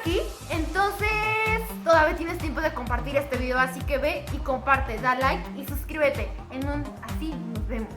aquí. Entonces todavía tienes tiempo de compartir este video, así que ve y comparte, da like y suscríbete. Así nos vemos.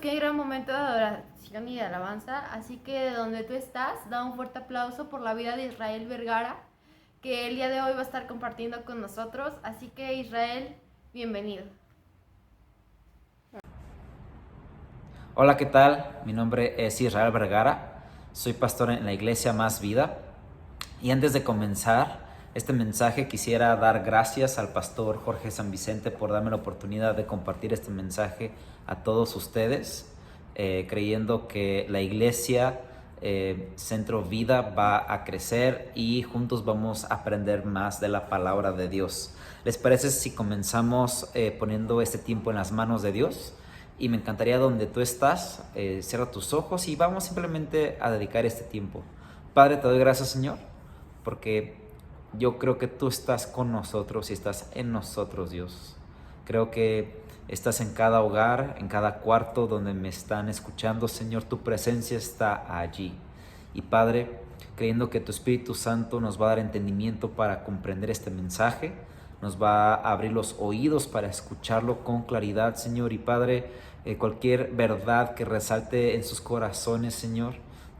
qué gran momento de adoración y de alabanza. Así que de donde tú estás, da un fuerte aplauso por la vida de Israel Vergara, que el día de hoy va a estar compartiendo con nosotros. Así que Israel, bienvenido. Hola, ¿qué tal? Mi nombre es Israel Vergara, soy pastor en la iglesia Más Vida. Y antes de comenzar este mensaje quisiera dar gracias al pastor Jorge San Vicente por darme la oportunidad de compartir este mensaje a todos ustedes, creyendo que la iglesia Centro Vida va a crecer y juntos vamos a aprender más de la palabra de Dios. ¿Les parece si comenzamos poniendo este tiempo en las manos de Dios? Y me encantaría donde tú estás, cierra tus ojos y vamos simplemente a dedicar este tiempo. Padre, te doy gracias, Señor, porque yo creo que tú estás con nosotros y estás en nosotros, Dios. Creo que estás en cada hogar, en cada cuarto donde me están escuchando, Señor, tu presencia está allí. Y Padre, creyendo que tu Espíritu Santo nos va a dar entendimiento para comprender este mensaje, nos va a abrir los oídos para escucharlo con claridad, Señor. Y Padre, cualquier verdad que resalte en sus corazones, Señor,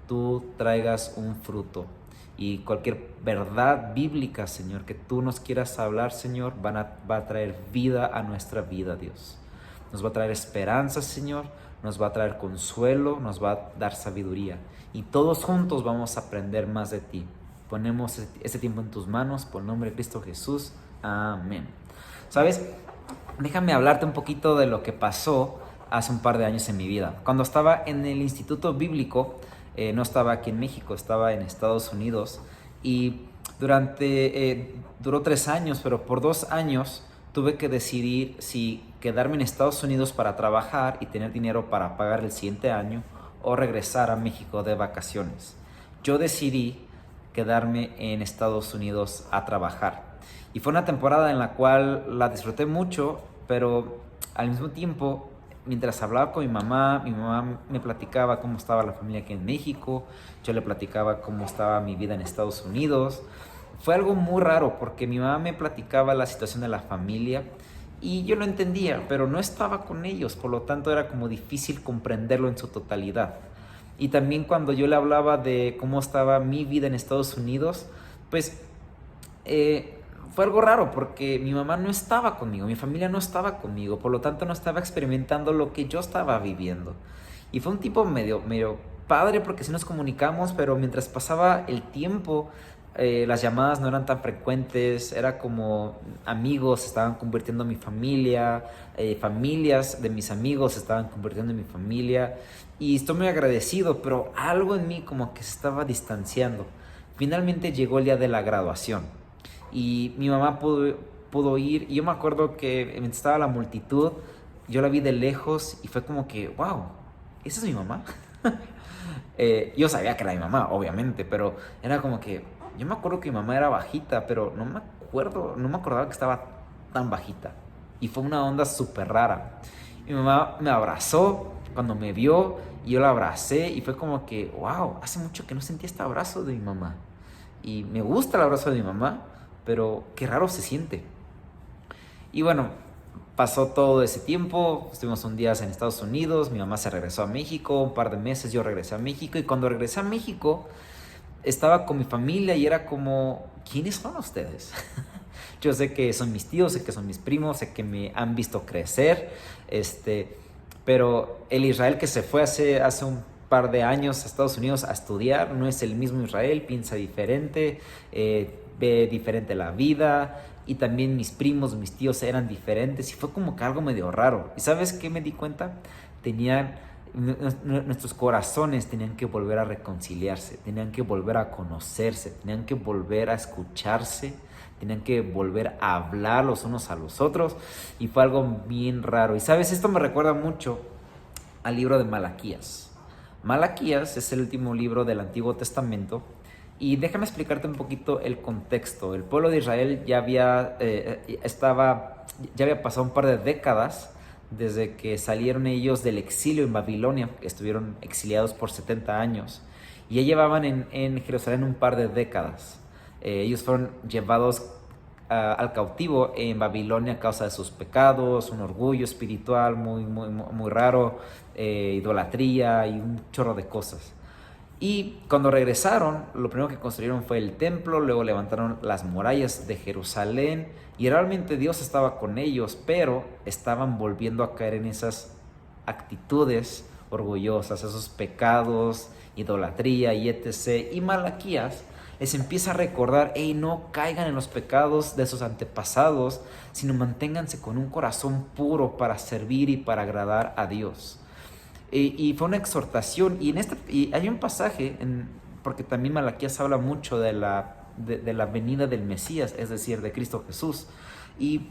tú traigas un fruto. Y cualquier verdad bíblica, Señor, que tú nos quieras hablar, Señor, va a traer vida a nuestra vida, Dios. Nos va a traer esperanza, Señor, nos va a traer consuelo, nos va a dar sabiduría. Y todos juntos vamos a aprender más de ti. Ponemos este tiempo en tus manos, por el nombre de Cristo Jesús. Amén. ¿Sabes? Déjame hablarte un poquito de lo que pasó hace un par de años en mi vida. Cuando estaba en el Instituto Bíblico, no estaba aquí en México, estaba en Estados Unidos y duró 3 años, pero por 2 años tuve que decidir si quedarme en Estados Unidos para trabajar y tener dinero para pagar el siguiente año o regresar a México de vacaciones. Yo decidí quedarme en Estados Unidos a trabajar. Y fue una temporada en la cual la disfruté mucho, pero al mismo tiempo, mientras hablaba con mi mamá me platicaba cómo estaba la familia aquí en México, yo le platicaba cómo estaba mi vida en Estados Unidos. Fue algo muy raro porque mi mamá me platicaba la situación de la familia y yo lo entendía, pero no estaba con ellos, por lo tanto era como difícil comprenderlo en su totalidad. Y también cuando yo le hablaba de cómo estaba mi vida en Estados Unidos, pues fue algo raro porque mi mamá no estaba conmigo, mi familia no estaba conmigo, por lo tanto no estaba experimentando lo que yo estaba viviendo. Y fue un tipo medio padre porque sí nos comunicamos, pero mientras pasaba el tiempo, las llamadas no eran tan frecuentes, era como amigos se estaban convirtiendo en mi familia, familias de mis amigos se estaban convirtiendo en mi familia. Y estoy muy agradecido, pero algo en mí como que se estaba distanciando. Finalmente llegó el día de la graduación y mi mamá pudo ir y yo me acuerdo que mientras estaba la multitud, yo la vi de lejos y fue como que, wow, ¿esa es mi mamá? Yo sabía que era mi mamá, obviamente, pero era como que, yo me acuerdo que mi mamá era bajita, pero no me acordaba que estaba tan bajita. Y fue una onda súper rara. Mi mamá me abrazó cuando me vio y yo la abracé y fue como que, wow, hace mucho que no sentía este abrazo de mi mamá. Y me gusta el abrazo de mi mamá, pero qué raro se siente. Y bueno, pasó todo ese tiempo, estuvimos un día en Estados Unidos, mi mamá se regresó a México, un par de meses yo regresé a México y cuando regresé a México estaba con mi familia y era como, ¿quiénes son ustedes? Yo sé que son mis tíos, sé que son mis primos, sé que me han visto crecer, pero el Israel que se fue hace un par de años a Estados Unidos a estudiar no es el mismo Israel, piensa diferente, ve diferente la vida y también mis primos, mis tíos eran diferentes y fue como que algo medio raro. ¿Y sabes qué me di cuenta? Nuestros corazones tenían que volver a reconciliarse, tenían que volver a conocerse, tenían que volver a escucharse, tenían que volver a hablar los unos a los otros y fue algo bien raro. Y sabes, esto me recuerda mucho al libro de Malaquías. Malaquías es el último libro del Antiguo Testamento y déjame explicarte un poquito el contexto. El pueblo de Israel ya había pasado un par de décadas desde que salieron ellos del exilio en Babilonia, que estuvieron exiliados por 70 años. Y ya llevaban en Jerusalén un par de décadas. Ellos fueron llevados al cautivo en Babilonia a causa de sus pecados, un orgullo espiritual muy raro, idolatría y un chorro de cosas. Y cuando regresaron, lo primero que construyeron fue el templo, luego levantaron las murallas de Jerusalén y realmente Dios estaba con ellos, pero estaban volviendo a caer en esas actitudes orgullosas, esos pecados, idolatría y etc. Y Malaquías les empieza a recordar, hey, no caigan en los pecados de sus antepasados, sino manténganse con un corazón puro para servir y para agradar a Dios. Y fue una exhortación, y hay un pasaje, porque también Malaquías habla mucho de la venida del Mesías, es decir, de Cristo Jesús. Y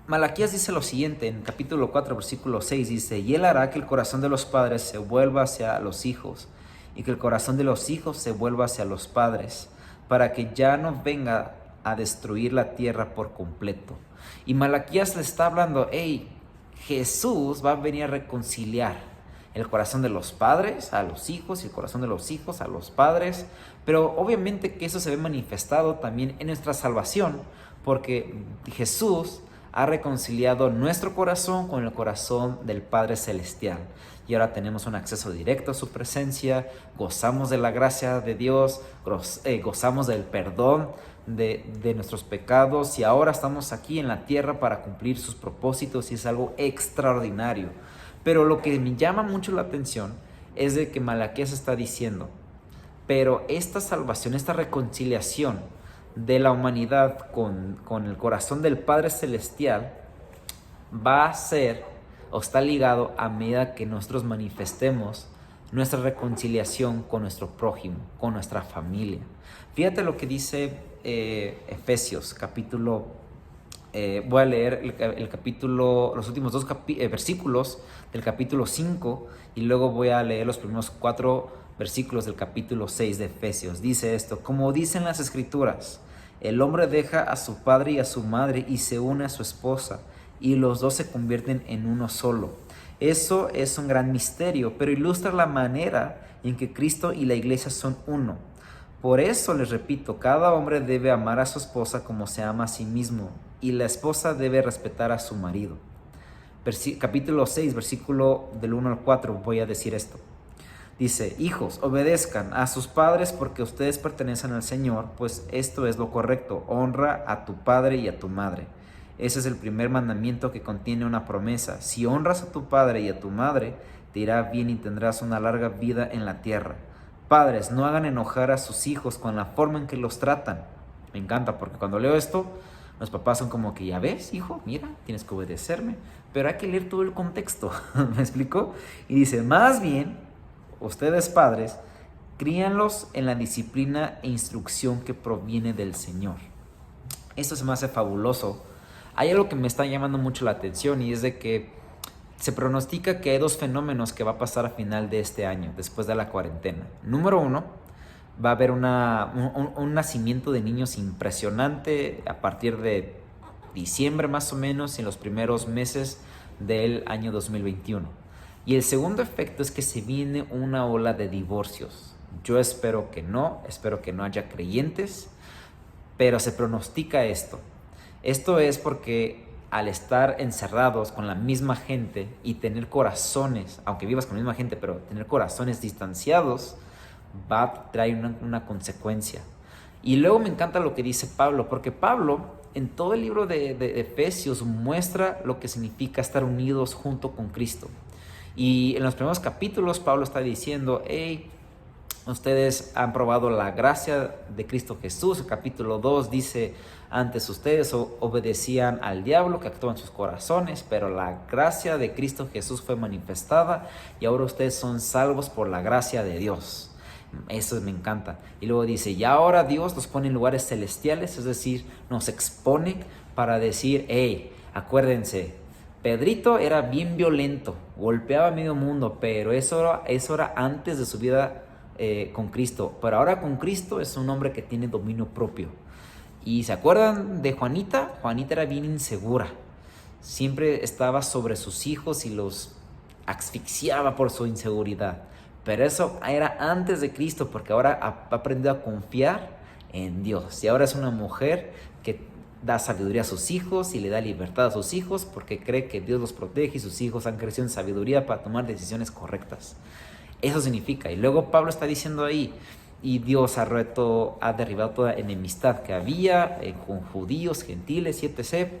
Malaquías dice lo siguiente, en capítulo 4, versículo 6, dice, y Él hará que el corazón de los padres se vuelva hacia los hijos, y que el corazón de los hijos se vuelva hacia los padres, para que ya no venga a destruir la tierra por completo. Y Malaquías le está hablando, hey, Jesús va a venir a reconciliar el corazón de los padres a los hijos y el corazón de los hijos a los padres, pero obviamente que eso se ve manifestado también en nuestra salvación, porque Jesús ha reconciliado nuestro corazón con el corazón del Padre Celestial. Y ahora tenemos un acceso directo a su presencia, gozamos de la gracia de Dios, gozamos del perdón de nuestros pecados y ahora estamos aquí en la tierra para cumplir sus propósitos y es algo extraordinario. Pero lo que me llama mucho la atención es de que Malaquías está diciendo, pero esta salvación, esta reconciliación de la humanidad con el corazón del Padre Celestial va a ser o está ligado a medida que nosotros manifestemos nuestra reconciliación con nuestro prójimo, con nuestra familia. Fíjate lo que dice Efesios, capítulo voy a leer el capítulo, los últimos dos versículos del capítulo 5 y luego voy a leer los primeros 4 versículos del capítulo 6 de Efesios. Dice esto, como dicen las escrituras, el hombre deja a su padre y a su madre y se une a su esposa y los dos se convierten en uno solo. Eso es un gran misterio, pero ilustra la manera en que Cristo y la iglesia son uno. Por eso les repito, cada hombre debe amar a su esposa como se ama a sí mismo y la esposa debe respetar a su marido. Capítulo 6, versículo del 1 al 4, voy a decir esto. Dice, hijos, obedezcan a sus padres porque ustedes pertenecen al Señor, pues esto es lo correcto, honra a tu padre y a tu madre. Ese es el primer mandamiento que contiene una promesa. Si honras a tu padre y a tu madre, te irá bien y tendrás una larga vida en la tierra. Padres, no hagan enojar a sus hijos con la forma en que los tratan. Me encanta porque cuando leo esto, los papás son como que, ya ves, hijo, mira, tienes que obedecerme. Pero hay que leer todo el contexto, ¿me explico? Y dice, más bien, ustedes padres, críanlos en la disciplina e instrucción que proviene del Señor. Esto se me hace fabuloso. Hay algo que me está llamando mucho la atención y es de que se pronostica que hay 2 fenómenos que va a pasar a final de este año, después de la cuarentena. Número 1, va a haber un nacimiento de niños impresionante a partir de diciembre más o menos, en los primeros meses del año 2021. Y el segundo efecto es que se viene una ola de divorcios. Yo espero que no haya creyentes, pero se pronostica esto. Esto es porque al estar encerrados con la misma gente y tener corazones, aunque vivas con la misma gente, pero tener corazones distanciados, va a traer una consecuencia. Y luego me encanta lo que dice Pablo, porque Pablo en todo el libro de Efesios muestra lo que significa estar unidos junto con Cristo. Y en los primeros capítulos Pablo está diciendo, hey, ustedes han probado la gracia de Cristo Jesús. El capítulo 2 dice, antes ustedes obedecían al diablo que actuó en sus corazones, pero la gracia de Cristo Jesús fue manifestada y ahora ustedes son salvos por la gracia de Dios. Eso me encanta. Y luego dice, y ahora Dios los pone en lugares celestiales, es decir, nos expone para decir, hey, acuérdense, Pedrito era bien violento, golpeaba a medio mundo, pero eso era antes de su vida con Cristo. Pero ahora con Cristo es un hombre que tiene dominio propio. Y ¿se acuerdan de Juanita? Juanita era bien insegura. Siempre estaba sobre sus hijos y los asfixiaba por su inseguridad. Pero eso era antes de Cristo, porque ahora ha aprendido a confiar en Dios. Y ahora es una mujer que da sabiduría a sus hijos y le da libertad a sus hijos porque cree que Dios los protege y sus hijos han crecido en sabiduría para tomar decisiones correctas. Eso significa. Y luego Pablo está diciendo ahí, y Dios ha derribado toda enemistad que había con judíos, gentiles y etc.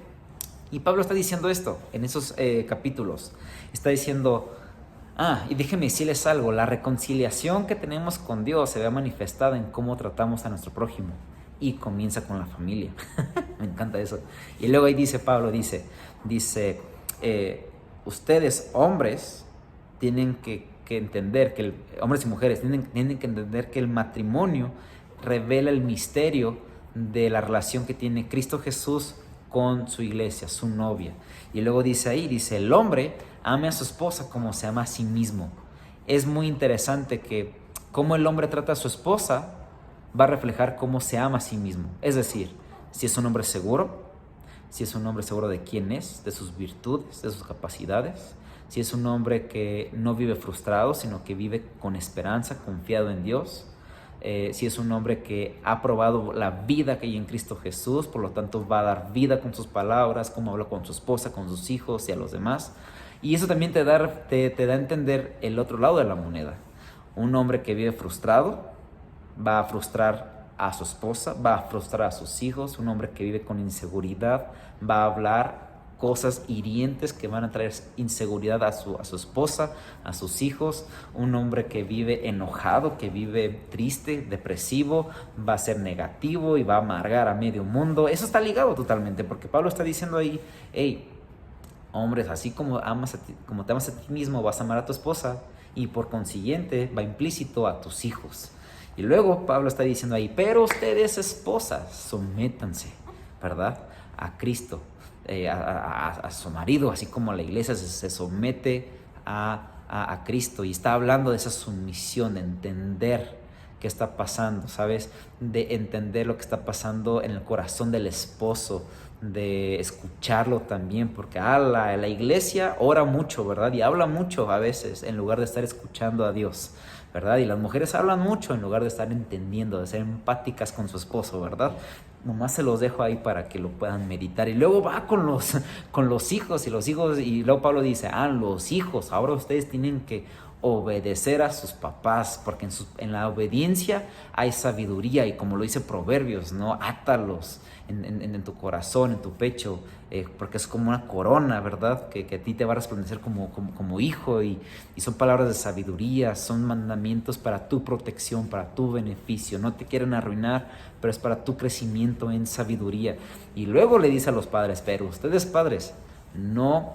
Y Pablo está diciendo esto en esos capítulos. Está diciendo, y déjenme decirles algo, la reconciliación que tenemos con Dios se ve manifestada en cómo tratamos a nuestro prójimo. Y comienza con la familia. Me encanta eso. Y luego ahí dice Pablo, dice, ustedes hombres tienen que entender que hombres y mujeres tienen que entender que el matrimonio revela el misterio de la relación que tiene Cristo Jesús con su iglesia, su novia. Y luego dice ahí, el hombre ame a su esposa como se ama a sí mismo. Es muy interesante que cómo el hombre trata a su esposa va a reflejar cómo se ama a sí mismo. Es decir, si es un hombre seguro, si es un hombre seguro de quién es, de sus virtudes, de sus capacidades, si es un hombre que no vive frustrado, sino que vive con esperanza, confiado en Dios, si es un hombre que ha probado la vida que hay en Cristo Jesús, por lo tanto va a dar vida con sus palabras, cómo habla con su esposa, con sus hijos y a los demás. Y eso también te da a entender el otro lado de la moneda. Un hombre que vive frustrado va a frustrar a su esposa, va a frustrar a sus hijos. Un hombre que vive con inseguridad va a hablar cosas hirientes que van a traer inseguridad a su esposa, a sus hijos. Un hombre que vive enojado, que vive triste, depresivo, va a ser negativo y va a amargar a medio mundo. Eso está ligado totalmente, porque Pablo está diciendo ahí, hey, hombres, así como como te amas a ti mismo, vas a amar a tu esposa, y por consiguiente va implícito a tus hijos. Y luego Pablo está diciendo ahí, pero ustedes esposas, sométanse, ¿verdad?, a Cristo, a su marido, así como la iglesia se somete a Cristo. Y está hablando de esa sumisión, de entender qué está pasando, ¿sabes? De entender lo que está pasando en el corazón del esposo, de escucharlo también, porque la iglesia ora mucho, ¿verdad? Y habla mucho a veces en lugar de estar escuchando a Dios, ¿verdad? Y las mujeres hablan mucho en lugar de estar entendiendo, de ser empáticas con su esposo, ¿verdad? Nomás se los dejo ahí para que lo puedan meditar. Y luego va con los hijos, y luego Pablo dice, los hijos, ahora ustedes tienen que obedecer a sus papás, porque en la obediencia hay sabiduría, y como lo dice Proverbios, ¿no? Átalos en tu corazón, en tu pecho, porque es como una corona, ¿verdad? Que a ti te va a resplandecer como hijo, y son palabras de sabiduría, son mandamientos para tu protección, para tu beneficio. No te quieren arruinar, pero es para tu crecimiento en sabiduría. Y luego le dice a los padres, pero ustedes padres, no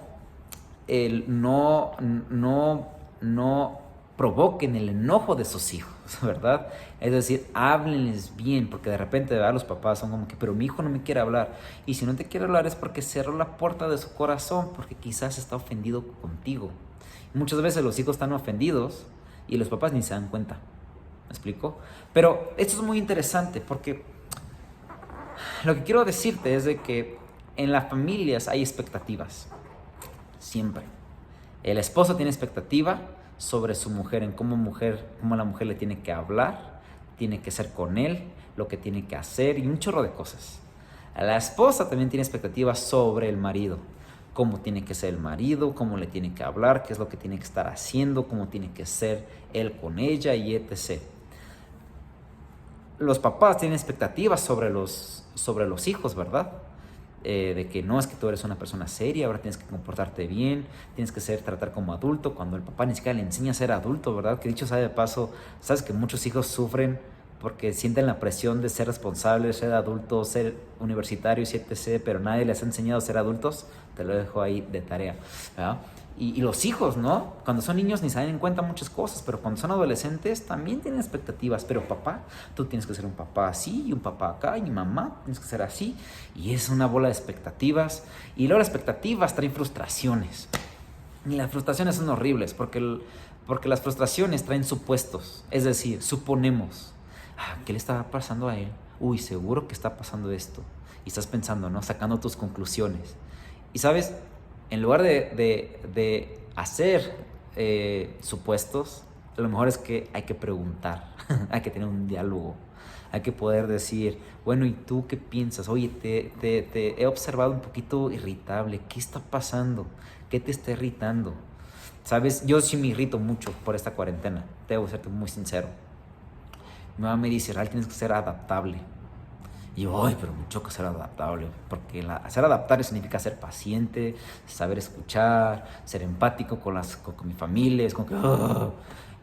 provoquen el enojo de sus hijos, ¿verdad? Es decir, háblenles bien, porque de repente los papás son como que, pero mi hijo no me quiere hablar. Y si no te quiere hablar es porque cerró la puerta de su corazón, porque quizás está ofendido contigo. Y muchas veces los hijos están ofendidos y los papás ni se dan cuenta. ¿Me explico? Pero esto es muy interesante, porque lo que quiero decirte es de que en las familias hay expectativas, siempre. El esposo tiene expectativa sobre su mujer, en cómo la mujer le tiene que hablar, tiene que ser con él, lo que tiene que hacer y un chorro de cosas. La esposa también tiene expectativas sobre el marido, cómo tiene que ser el marido, cómo le tiene que hablar, qué es lo que tiene que estar haciendo, cómo tiene que ser él con ella y etc. Los papás tienen expectativas sobre los hijos, ¿verdad? De que no, es que tú eres una persona seria, ahora tienes que comportarte bien, tienes que tratar como adulto, cuando el papá ni siquiera le enseña a ser adulto, ¿verdad? Que dicho sea de paso, sabes que muchos hijos sufren porque sienten la presión de ser responsables, ser adultos, ser universitarios y etc., pero nadie les ha enseñado a ser adultos. Te lo dejo ahí de tarea, ¿verdad? Y los hijos, ¿no? Cuando son niños ni se dan en cuenta muchas cosas, pero cuando son adolescentes también tienen expectativas. Pero papá, tú tienes que ser un papá así, y un papá acá, y mamá, tienes que ser así. Y es una bola de expectativas. Y luego las expectativas traen frustraciones. Y las frustraciones son horribles, porque las frustraciones traen supuestos. Es decir, suponemos, ¿qué le está pasando a él? Uy, seguro que está pasando esto. Y estás pensando, ¿no? Sacando tus conclusiones. Y sabes, en lugar de hacer supuestos, lo mejor es que hay que preguntar, hay que tener un diálogo, Hay que poder decir, bueno, ¿y tú qué piensas? Oye, te he observado un poquito irritable. ¿Qué está pasando? ¿Qué te está irritando? ¿Sabes? Yo sí me irrito mucho por esta cuarentena. Debo serte muy sincero. Mi mamá me dice, Real, tienes que ser adaptable. Y yo, ay, pero me choca ser adaptable, porque ser adaptable significa ser paciente, saber escuchar, ser empático con mi familia, es como que...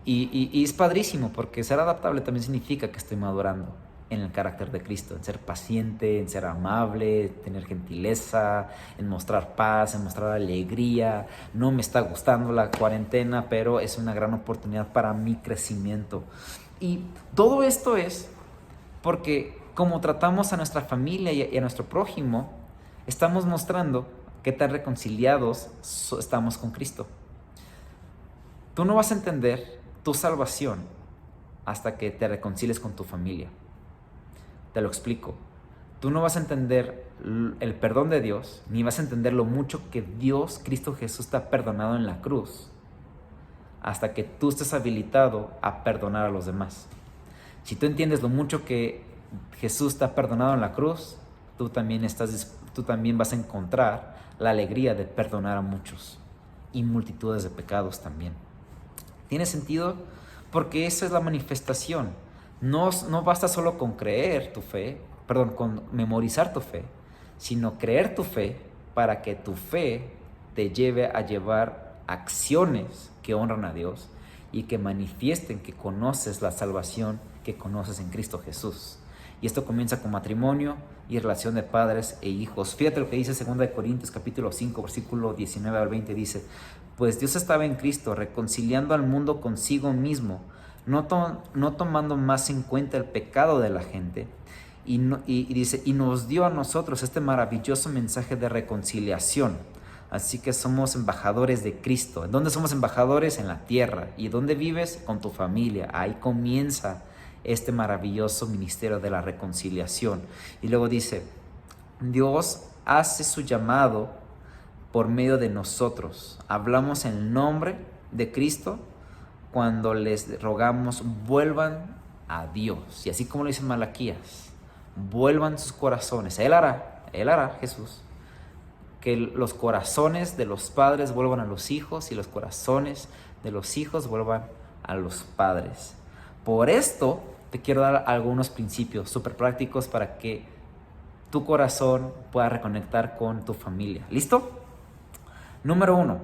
Y es padrísimo, porque ser adaptable también significa que estoy madurando en el carácter de Cristo, en ser paciente, en ser amable, tener gentileza, en mostrar paz, en mostrar alegría. No me está gustando la cuarentena, pero es una gran oportunidad para mi crecimiento. Y todo esto es porque como tratamos a nuestra familia y a nuestro prójimo, estamos mostrando qué tan reconciliados estamos con Cristo. Tú no vas a entender tu salvación hasta que te reconcilies con tu familia. Te lo explico. Tú no vas a entender el perdón de Dios, ni vas a entender lo mucho que Dios, Cristo Jesús, te ha perdonado en la cruz, hasta que tú estés habilitado a perdonar a los demás. Si tú entiendes lo mucho que Jesús te ha perdonado en la cruz, tú también vas a encontrar la alegría de perdonar a muchos y multitudes de pecados también. ¿Tiene sentido? Porque esa es la manifestación. No basta solo con creer tu fe, con memorizar tu fe, sino creer tu fe para que tu fe te lleve a llevar acciones que honran a Dios y que manifiesten que conoces la salvación que conoces en Cristo Jesús. Y esto comienza con matrimonio y relación de padres e hijos. Fíjate lo que dice 2 Corintios capítulo 5, versículo 19 al 20, dice: pues Dios estaba en Cristo, reconciliando al mundo consigo mismo, no tomando más en cuenta el pecado de la gente, y dice, y nos dio a nosotros este maravilloso mensaje de reconciliación. Así que somos embajadores de Cristo. ¿En dónde somos embajadores? En la tierra. ¿Y dónde vives? Con tu familia. Ahí comienza este maravilloso ministerio de la reconciliación. Y luego dice, Dios hace su llamado por medio de nosotros. Hablamos en el nombre de Cristo cuando les rogamos vuelvan a Dios. Y así como lo dice Malaquías, vuelvan sus corazones. Él hará, Jesús, que los corazones de los padres vuelvan a los hijos y los corazones de los hijos vuelvan a los padres. Por esto te quiero dar algunos principios súper prácticos para que tu corazón pueda reconectar con tu familia. ¿Listo? Número 1,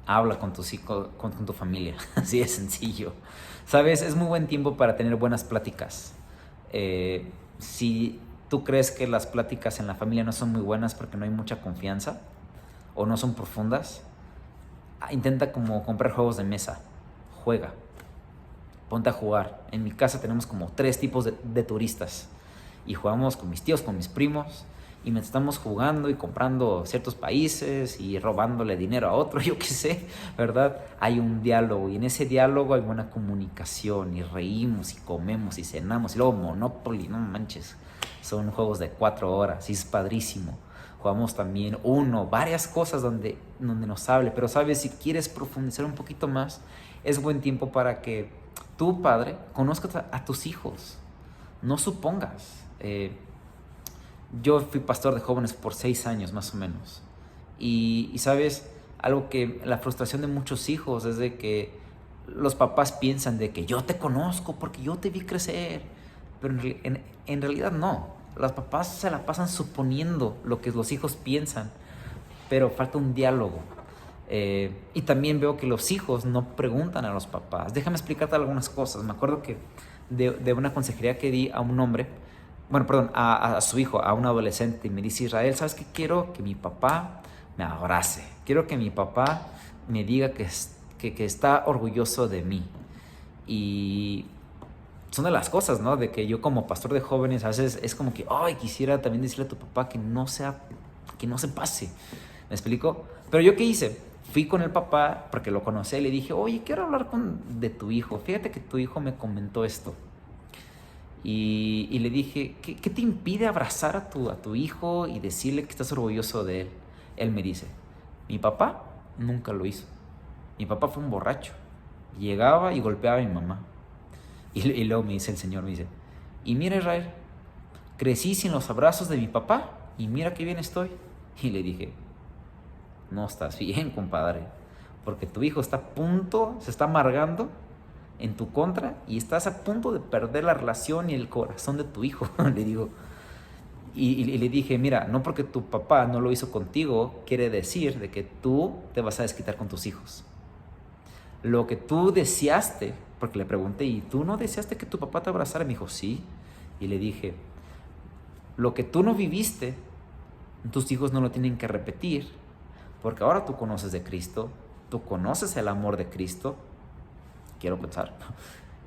habla con tus hijos, con tu familia. Así de sencillo. Sabes, es muy buen tiempo para tener buenas pláticas. Si tú crees que las pláticas en la familia no son muy buenas porque no hay mucha confianza o no son profundas, intenta como comprar juegos de mesa. Juega. Ponte a jugar. En mi casa tenemos como 3 tipos de turistas. Y jugamos con mis tíos, con mis primos. Y me estamos jugando y comprando ciertos países y robándole dinero a otro, yo qué sé, ¿verdad? Hay un diálogo y en ese diálogo hay buena comunicación y reímos y comemos y cenamos. Y luego Monopoly, no manches, son juegos de 4 horas y es padrísimo. Jugamos también varias cosas donde nos hable. Pero sabes, si quieres profundizar un poquito más, es buen tiempo para que tu padre conozca a tus hijos. No supongas. Yo fui pastor de jóvenes por 6 años más o menos. Y sabes, algo que la frustración de muchos hijos es de que los papás piensan de que yo te conozco porque yo te vi crecer. Pero en realidad no. Los papás se la pasan suponiendo lo que los hijos piensan. Pero falta un diálogo. Y también veo que los hijos no preguntan a los papás. Déjame explicarte algunas cosas. Me acuerdo que de una consejería que di a un hombre, a su hijo, a un adolescente, y me dice: Israel, ¿sabes qué? Quiero que mi papá me abrace. Quiero que mi papá me diga que está orgulloso de mí. Y son de las cosas, ¿no? De que yo como pastor de jóvenes a veces es como que, quisiera también decirle a tu papá que no se pase. ¿Me explico? Pero yo, ¿qué hice? Fui con el papá porque lo conocía y le dije: oye, quiero hablar de tu hijo. Fíjate que tu hijo me comentó esto. Y le dije: ¿qué te impide abrazar a tu hijo y decirle que estás orgulloso de él? Él me dice: mi papá nunca lo hizo. Mi papá fue un borracho. Llegaba y golpeaba a mi mamá. Y luego me dice el Señor, me dice: Y mira, Israel, crecí sin los abrazos de mi papá y mira qué bien estoy. Y le dije, no estás bien, compadre, porque tu hijo está a punto, se está amargando en tu contra y estás a punto de perder la relación y el corazón de tu hijo. Le digo, y le dije, mira, no porque tu papá no lo hizo contigo, quiere decir de que tú te vas a desquitar con tus hijos. Lo que tú deseaste, porque le pregunté, ¿y tú no deseaste que tu papá te abrazara? Me dijo, sí. Y le dije, lo que tú no viviste, tus hijos no lo tienen que repetir, porque ahora tú conoces de Cristo, tú conoces el amor de Cristo, quiero pensar,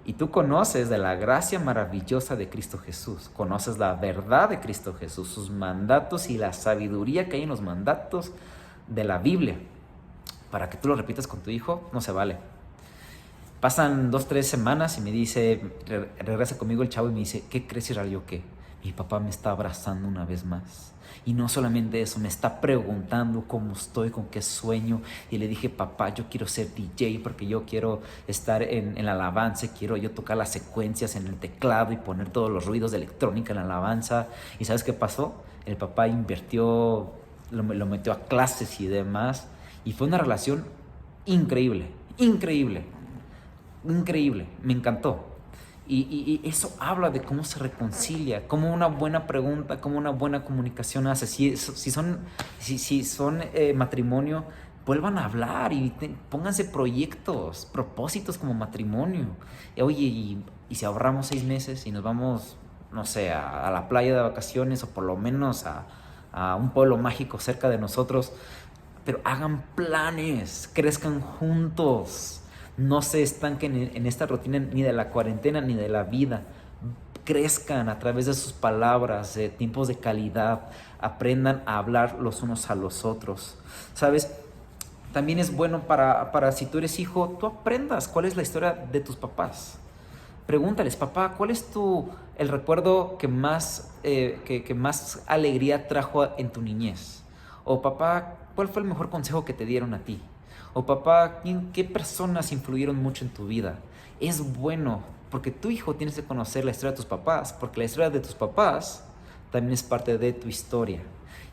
y tú conoces de la gracia maravillosa de Cristo Jesús, conoces la verdad de Cristo Jesús, sus mandatos y la sabiduría que hay en los mandatos de la Biblia. Para que tú lo repitas con tu hijo, no se vale. Pasan 2-3 semanas y me dice, regresa conmigo el chavo y me dice, ¿qué crees, Israel? Yo, ¿qué? Mi papá me está abrazando una vez más. Y no solamente eso, me está preguntando cómo estoy, con qué sueño. Y le dije, papá, yo quiero ser DJ porque yo quiero estar en la alabanza. Quiero yo tocar las secuencias en el teclado y poner todos los ruidos de electrónica en la alabanza. ¿Y sabes qué pasó? El papá invirtió, lo metió a clases y demás. Y fue una relación increíble, increíble, increíble. Me encantó. Y eso habla de cómo se reconcilia, cómo una buena pregunta, cómo una buena comunicación hace. Si son matrimonio, vuelvan a hablar y pónganse proyectos, propósitos como matrimonio. Oye, y si ahorramos 6 meses y nos vamos, no sé, a la playa de vacaciones o por lo menos a un pueblo mágico cerca de nosotros, pero hagan planes, crezcan juntos. No se estanquen en esta rutina ni de la cuarentena ni de la vida. Crezcan a través de sus palabras, de tiempos de calidad. Aprendan a hablar los unos a los otros. ¿Sabes? También es bueno para si tú eres hijo, tú aprendas cuál es la historia de tus papás. Pregúntales, papá, ¿cuál es el recuerdo que más alegría trajo en tu niñez? O papá, ¿cuál fue el mejor consejo que te dieron a ti? O papá, ¿qué personas influyeron mucho en tu vida? Es bueno, porque tu hijo tienes que conocer la historia de tus papás, porque la historia de tus papás también es parte de tu historia.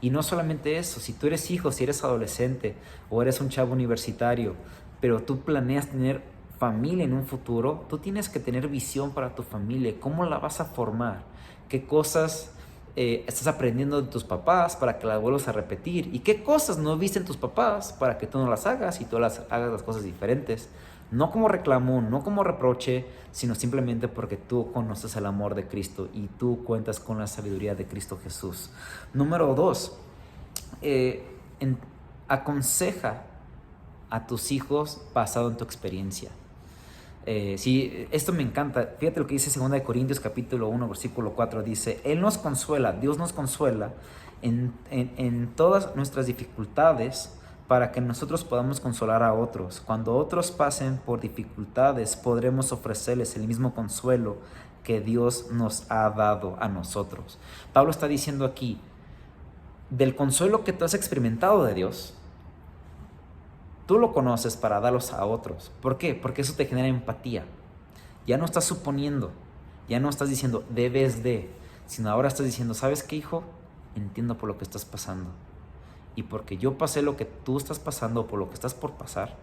Y no solamente eso, si tú eres hijo, si eres adolescente o eres un chavo universitario, pero tú planeas tener familia en un futuro, tú tienes que tener visión para tu familia. ¿Cómo la vas a formar? ¿Qué cosas estás aprendiendo de tus papás para que las vuelvas a repetir? ¿Y qué cosas no viste en tus papás para que tú no las hagas y tú hagas las cosas diferentes? No como reclamo, no como reproche, sino simplemente porque tú conoces el amor de Cristo y tú cuentas con la sabiduría de Cristo Jesús. Número 2, aconseja a tus hijos basado en tu experiencia. Sí, esto me encanta. Fíjate lo que dice 2 Corintios capítulo 1 versículo 4. Dice, Él nos consuela, Dios nos consuela en todas nuestras dificultades para que nosotros podamos consolar a otros. Cuando otros pasen por dificultades, podremos ofrecerles el mismo consuelo que Dios nos ha dado a nosotros. Pablo está diciendo aquí, del consuelo que tú has experimentado de Dios, tú lo conoces para darlos a otros. ¿Por qué? Porque eso te genera empatía. Ya no estás suponiendo, ya no estás diciendo debes de, sino ahora estás diciendo, ¿sabes qué, hijo? Entiendo por lo que estás pasando. Y porque yo pasé lo que tú estás pasando, por lo que estás por pasar,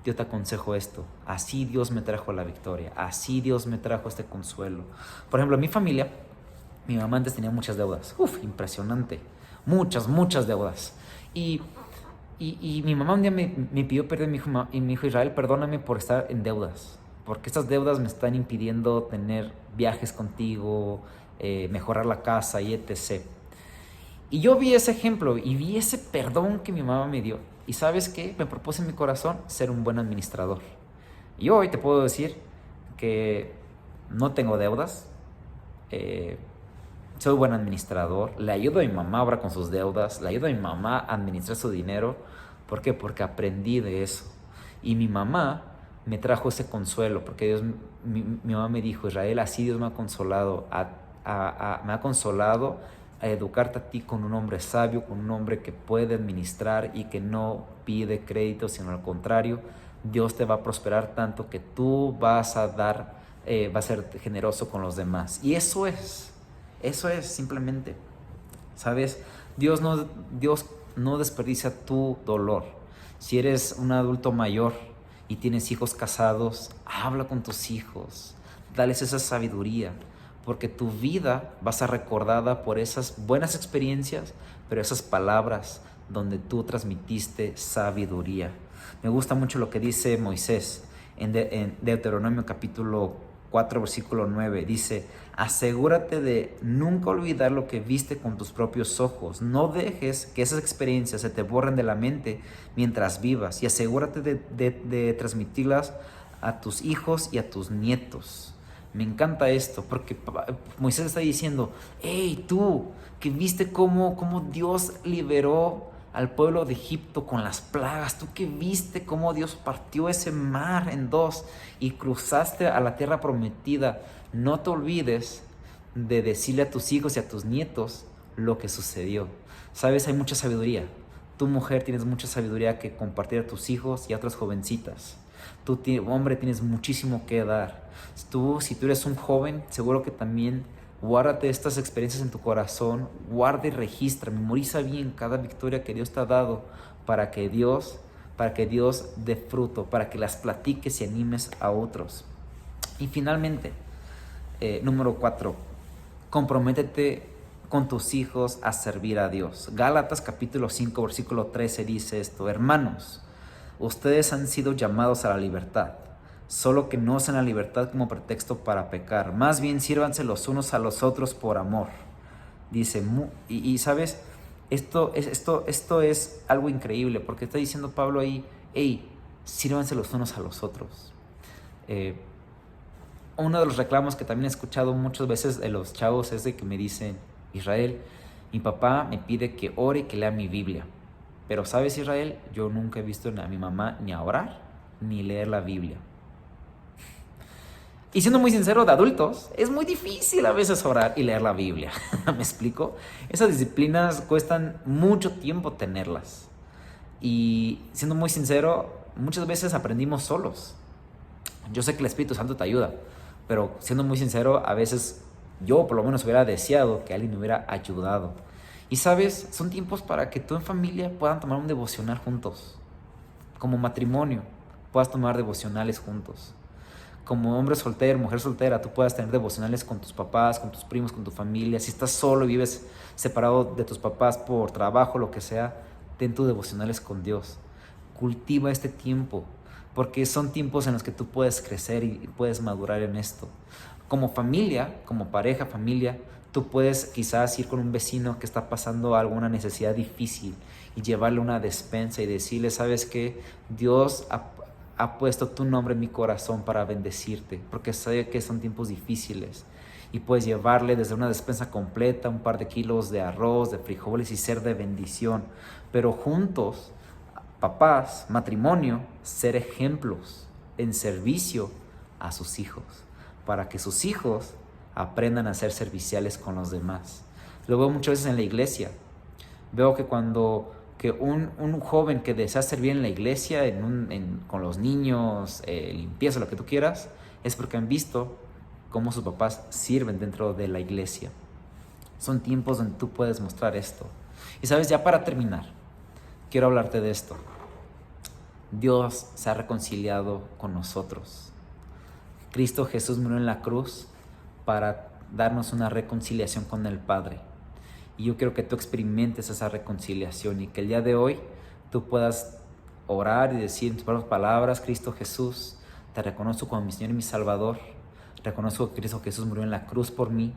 yo te aconsejo esto. Así Dios me trajo la victoria, así Dios me trajo este consuelo. Por ejemplo, en mi familia, mi mamá antes tenía muchas deudas. Impresionante. Muchas deudas. Y mi mamá un día me pidió perdón y me dijo, Israel, perdóname por estar en deudas, porque estas deudas me están impidiendo tener viajes contigo, mejorar la casa y etc. Y yo vi ese ejemplo y vi ese perdón que mi mamá me dio. Y ¿sabes qué? Me propuse en mi corazón ser un buen administrador. Y hoy te puedo decir que no tengo deudas, soy buen administrador, le ayudo a mi mamá ahora con sus deudas, le ayudo a mi mamá a administrar su dinero. ¿Por qué? Porque aprendí de eso. Y mi mamá me trajo ese consuelo, porque mi mamá me dijo, Israel, así Dios me ha consolado, me ha consolado a educarte a ti con un hombre sabio, con un hombre que puede administrar y que no pide crédito, sino al contrario, Dios te va a prosperar tanto que tú vas a dar va a ser generoso con los demás. Y eso es simplemente, ¿sabes? Dios no desperdicia tu dolor. Si eres un adulto mayor y tienes hijos casados, habla con tus hijos, dales esa sabiduría, porque tu vida va a ser recordada por esas buenas experiencias, pero esas palabras donde tú transmitiste sabiduría. Me gusta mucho lo que dice Moisés en Deuteronomio capítulo 4, versículo 9. Dice: asegúrate de nunca olvidar lo que viste con tus propios ojos. No dejes que esas experiencias se te borren de la mente mientras vivas, y asegúrate de transmitirlas a tus hijos y a tus nietos. Me encanta esto, porque Moisés está diciendo: hey, tú que viste cómo Dios liberó al pueblo de Egipto con las plagas, tú que viste cómo Dios partió ese mar en dos y cruzaste a la tierra prometida, no te olvides de decirle a tus hijos y a tus nietos lo que sucedió. Sabes, hay mucha sabiduría. Tu mujer tienes mucha sabiduría que compartir a tus hijos y a otras jovencitas. Tú, hombre, tienes muchísimo que dar. Si tú eres un joven, seguro que también guárdate estas experiencias en tu corazón, guarda y registra, memoriza bien cada victoria que Dios te ha dado para que Dios dé fruto, para que las platiques y animes a otros. Y finalmente, número 4, comprométete con tus hijos a servir a Dios. Gálatas capítulo 5, versículo 13 dice esto: hermanos, ustedes han sido llamados a la libertad. Solo que no usen la libertad como pretexto para pecar. Más bien sírvanse los unos a los otros por amor. Dice, y sabes, esto es algo increíble, porque está diciendo Pablo ahí: hey, sírvanse los unos a los otros. Uno de los reclamos que también he escuchado muchas veces de los chavos es de que me dicen: Israel, mi papá me pide que ore y que lea mi Biblia. Pero sabes, Israel, yo nunca he visto a mi mamá ni a orar ni leer la Biblia. Y siendo muy sincero, de adultos, es muy difícil a veces orar y leer la Biblia. ¿Me explico? Esas disciplinas cuestan mucho tiempo tenerlas. Y siendo muy sincero, muchas veces aprendimos solos. Yo sé que el Espíritu Santo te ayuda, pero siendo muy sincero, a veces yo por lo menos hubiera deseado que alguien me hubiera ayudado. Y sabes, son tiempos para que tú en familia puedan tomar un devocional juntos. Como matrimonio, puedas tomar devocionales juntos. Como hombre soltero, mujer soltera, tú puedas tener devocionales con tus papás, con tus primos, con tu familia. Si estás solo y vives separado de tus papás por trabajo, lo que sea, ten tus devocionales con Dios. Cultiva este tiempo, porque son tiempos en los que tú puedes crecer y puedes madurar en esto. Como familia, como pareja, familia, tú puedes quizás ir con un vecino que está pasando alguna necesidad difícil y llevarle una despensa y decirle: ¿sabes qué? Dios ha puesto tu nombre en mi corazón para bendecirte, porque sé que son tiempos difíciles, y puedes llevarle desde una despensa completa, un par de kilos de arroz, de frijoles, y ser de bendición. Pero juntos, papás, matrimonio, ser ejemplos en servicio a sus hijos, para que sus hijos aprendan a ser serviciales con los demás. Lo veo muchas veces en la iglesia. Veo que cuando un joven que desea servir en la iglesia, con los niños, limpieza, lo que tú quieras, es porque han visto cómo sus papás sirven dentro de la iglesia. Son tiempos donde tú puedes mostrar esto. Y sabes, ya para terminar, quiero hablarte de esto. Dios se ha reconciliado con nosotros. Cristo Jesús murió en la cruz para darnos una reconciliación con el Padre. Y yo quiero que tú experimentes esa reconciliación y que el día de hoy tú puedas orar y decir en tus propias palabras: Cristo Jesús, te reconozco como mi Señor y mi Salvador. Reconozco que Cristo Jesús murió en la cruz por mí.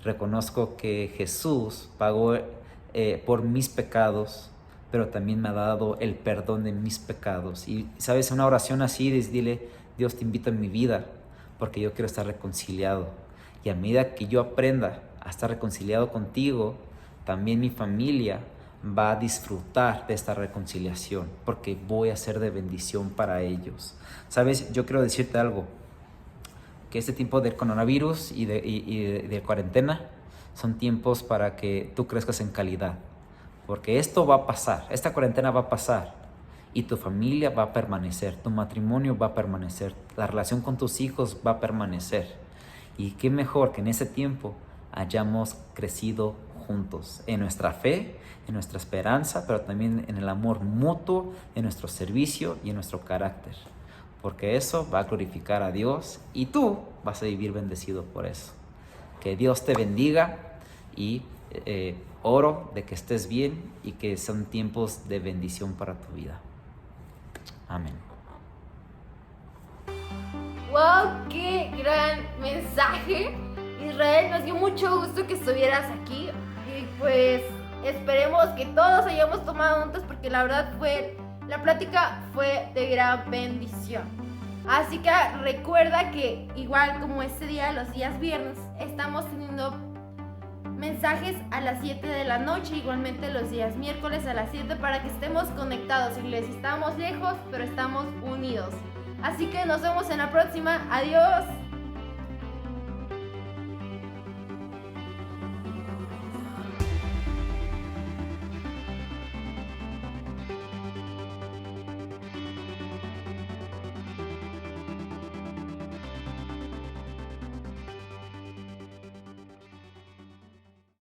Reconozco que Jesús pagó por mis pecados, pero también me ha dado el perdón de mis pecados. Y sabes, una oración así, dile: Dios, te invito en mi vida porque yo quiero estar reconciliado. Y a medida que yo aprenda a estar reconciliado contigo, también mi familia va a disfrutar de esta reconciliación, porque voy a ser de bendición para ellos. Sabes, yo quiero decirte algo, que este tiempo del coronavirus y de cuarentena son tiempos para que tú crezcas en calidad, porque esto va a pasar, esta cuarentena va a pasar, y tu familia va a permanecer, tu matrimonio va a permanecer, la relación con tus hijos va a permanecer. Y qué mejor que en ese tiempo hayamos crecido juntos en nuestra fe, en nuestra esperanza, pero también en el amor mutuo, en nuestro servicio y en nuestro carácter. Porque eso va a glorificar a Dios y tú vas a vivir bendecido por eso. Que Dios te bendiga y oro de que estés bien y que son tiempos de bendición para tu vida. Amén. ¡Wow! ¡Qué gran mensaje! Israel, nos dio mucho gusto que estuvieras aquí y pues esperemos que todos hayamos tomado notas porque la verdad la plática fue de gran bendición. Así que recuerda que igual como este día, los días viernes, estamos teniendo mensajes a las 7 de la noche, igualmente los días miércoles a las 7 para que estemos conectados, iglesia. Estamos lejos, pero estamos unidos. Así que nos vemos en la próxima. Adiós.